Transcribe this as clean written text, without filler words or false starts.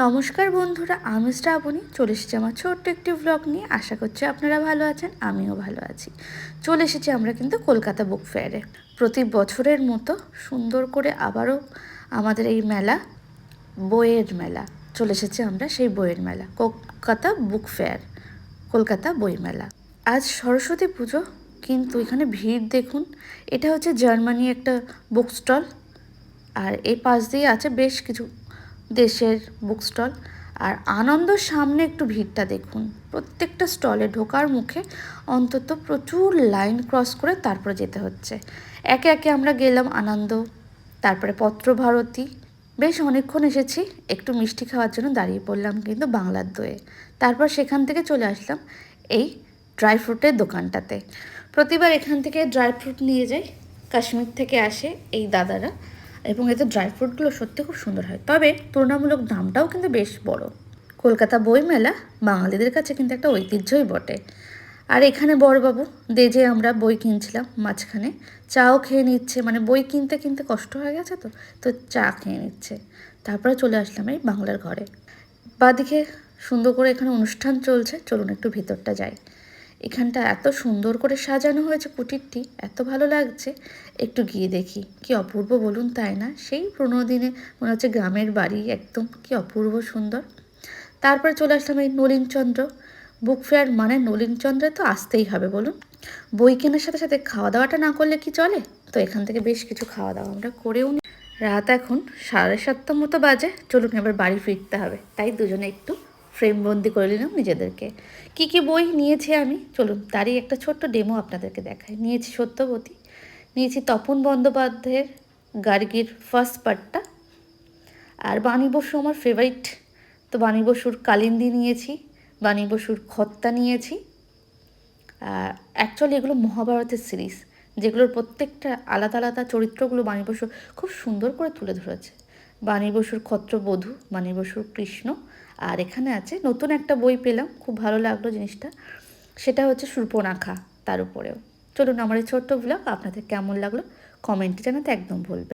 নমস্কার বন্ধুরা, আমি শ্রাবণী চলে এসেছি আমার ছোট্ট একটি ভ্লগ নিয়ে। আশা করছি আপনারা ভালো আছেন, আমিও ভালো আছি। চলে এসেছি আমরা কিন্তু কলকাতা বুক ফেয়ারে। প্রতি বছরের মতো সুন্দর করে আবারও আমাদের এই মেলা, বইয়ের মেলা, চলে এসেছি আমরা সেই বইয়ের মেলা, কলকাতা বুক ফেয়ার, কলকাতা বই মেলা। আজ সরস্বতী পুজো, কিন্তু এখানে ভিড় দেখুন। এটা হচ্ছে জার্মানি একটা বুক স্টল, আর এই পাশ দিয়ে আছে বেশ কিছু দেশের বুক স্টল। আর আনন্দর সামনে একটু ভিড়টা দেখুন, প্রত্যেকটা স্টলে ঢোকার মুখে অন্তত প্রচুর লাইন ক্রস করে তারপরে যেতে হচ্ছে। একে একে আমরা গেলাম আনন্দ, তারপরে পত্রভারতী, বেশ অনেকক্ষণ এসেছি। একটু মিষ্টি খাওয়ার জন্য দাঁড়িয়ে পড়লাম কিন্তু বাংলার দইয়ে। তারপর সেখান থেকে চলে আসলাম এই ড্রাই ফ্রুটের দোকানটাতে। প্রতিবার এখান থেকে ড্রাই ফ্রুট নিয়ে যাই, কাশ্মীর থেকে আসে এই দাদারা, এবং এতে ড্রাই ফ্রুটগুলো সত্যি খুব সুন্দর হয়, তবে তুলনামূলক দামটাও কিন্তু বেশ বড়। কলকাতা বই মেলা বাঙালিদের কাছে কিন্তু একটা ঐতিহ্যই বটে। আর এখানে বড়বাবু দেজে আমরা বই কিনছিলাম, মাঝখানে চাও খেয়ে নিচ্ছে, মানে বই কিনতে কিনতে কষ্ট হয়ে গেছে, তো চা খেয়ে নিচ্ছে। তারপরে চলে আসলাম এই বাংলার ঘরে। বাদিকে সুন্দর করে এখানে অনুষ্ঠান চলছে, চলুন একটু ভিতরটা যাই। এখানটা এত সুন্দর করে সাজানো হয়েছে, কুটিরটি এত ভালো লাগছে। একটু গিয়ে দেখি, কি অপূর্ব বলুন, তাই না? সেই পুরোনো দিনে মনে হচ্ছে গ্রামের বাড়ি, একদম কি অপূর্ব সুন্দর। তারপরে চলে আসলাম এই নলিনচন্দ্র বুক ফেয়ার, মানে নলিনচন্দ্রে তো আসতেই হবে বলুন। বই কেনার সাথে সাথে খাওয়া দাওয়াটা না করলে কি চলে? তো এখান থেকে বেশ কিছু খাওয়া দাওয়া আমরা করেও নি। রাত এখন 7:30 মতো বাজে, চলুন এবার বাড়ি ফিরতে হবে, তাই দুজনে একটু ফ্রেমবন্দি করে নিলাম নিজেদেরকে। কি কি বই নিয়েছি আমি, চলুন তারই একটা ছোট্ট ডেমো আপনাদেরকে দেখাই। নিয়েছি সত্যবতী, নিয়েছি তপন বন্দ্যোপাধ্যায়ের গার্গীর ফার্স্ট পার্টটা, আর বাণী বসু আমার ফেভারিট, তো বাণী বসুর কালিন্দী নিয়েছি, বাণী বসুর খত্তা নিয়েছি। অ্যাকচুয়ালি এগুলো মহাভারতের সিরিজ, যেগুলোর প্রত্যেকটা আলাদা আলাদা চরিত্রগুলো বাণী বসু খুব সুন্দর করে তুলে ধরেছে। বাণী বসুর ক্ষত্রবধূ, বাণী বসুর কৃষ্ণ। আর এখানে আছে নতুন একটা বই পেলাম, খুব ভালো লাগলো জিনিসটা, সেটা হচ্ছে সুর্পনাখা, তার উপরেও। চলুন আমার এই ছোট্ট ব্লগ আপনাদের কেমন লাগলো কমেন্টে জানাতে একদম ভুলবেন।